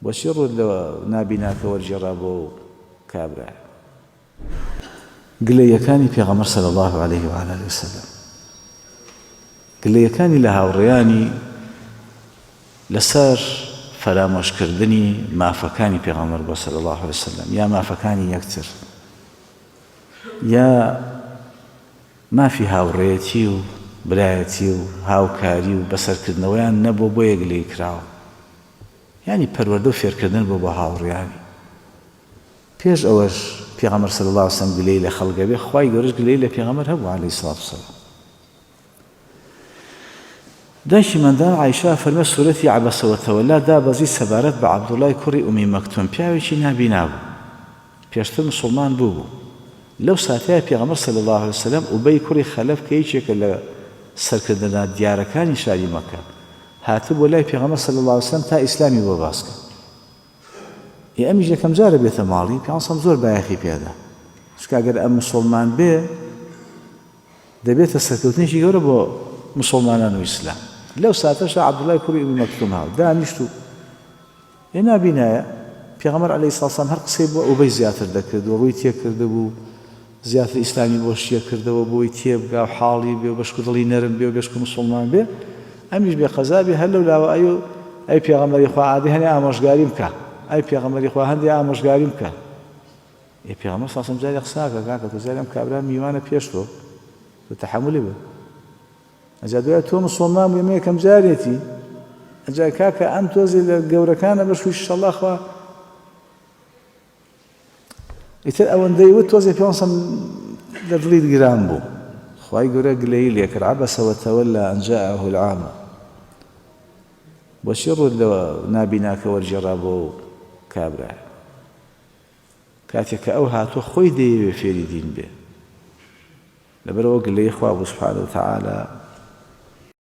بۆچی ڕوود لە نابیناکە وەرجێڕا بۆ کابرا گلەیەکانی پێغەمبەر صلی الله عليه وعلى آله وسلم گلەیەکانی لە هاوڕێیانی لەسەر فەرامۆشکردنی مافەکانی پێغەمبەر بۆ صلی الله عليه وسلم یا مافەکانی یەکتر یا مافی هاوڕێیەتی و برایەتی و هاوکاری و بەسەرکردنەوەیان نەبوو بۆ یەک لێی کراوە یعنی پەروەردە و فێرکردن بۆ هاوڕێیانی پێش ئەوەش پێغەمبەر صلی الله عليه وسلم گلەی لە خەڵکە بێ خوای گەورەش گلەی لە پێغەمبەر هەبوو عەلەیهی سڵات وسەلام دایکی منداڵ عایشە فەرمێ سوورەتی عەبەسە وەتەوەلا دابەزی سەبارەت بە عەبدوڵای کوڕی ئومی مەکتوم پیاوێکی نابینا بوو پێشتر مسڵمان بوو لەو ساتەیە پێغەمبەر صلی الله عليه وسلم ئوبەی کوڕی خەلەف کە یەکێکە لە سەرکردنە دیارەکانی شاری مەکە هاتبوو بۆ لای پێغەمبەر صلی الله عليه وسلم تا ئیسلامی بۆ باس کرد ئەمیش یەکەم جارە بێتە ماڵی پێغەمبەر زۆر بایەخی پێدا چونکە ئەگەر ئەم مسڵمان بێ دەبێتە سەرکەوتنێکی گەورە بۆ مسلمانان و ئیسلام لەو ساتەشە عەبدوڵای کوڕی ئومی مەکتوم هاو دانیشت و نابینایە پێغەمبەر عەلەیهی سڵات وسەلام هەر قسەی بۆ ئوبەی زیاتر دەکرد و ڕووی تێکردبوو زیاتر ئیسلامی بۆ شیە کردەوە بۆی تێبگا و حاڵی بێ و بەشکو دڵی نەرم بێ و بێشکو مسلمان بێ ئەمیش بێ قەزابی هەر لەو لاوە ئەی پێغەمبەری خوا عادی هەنێ ئامۆژگاریم بکە ئەی پێغەمبەری خوا هەندێ ئامۆژگاریم بکە ئێ پێغەمبەر سڵات وسەلام جارێ قساکە کاکە تۆ جارێ ئەم کابرا میوانە پێش تۆ تەحەمولی بە ئەجا دوای تۆ مسڵمان بووی ئەمە یەکەم جارێتی ئەجا کاکە ئەم تۆزی لە گەورەکانە بەشوی ئینشەڵڵا خوا ئیتر ئەوەندەی وت تۆزی پێغەمبەر لە دڵی گران بوو خوای گەورە گلەیی لێ کرد عەبەسە وەتەوەلا ئەن جاءەهو العامە بۆچی ڕوود لە نابیناکە وەرجێڕا بۆ کابرا کاتێک کە ئەو هاتووە خۆی دەیەوێ فێری دین بێ لەبەرەوە گلەی خوا بوو سوبحانەهو وتەعالا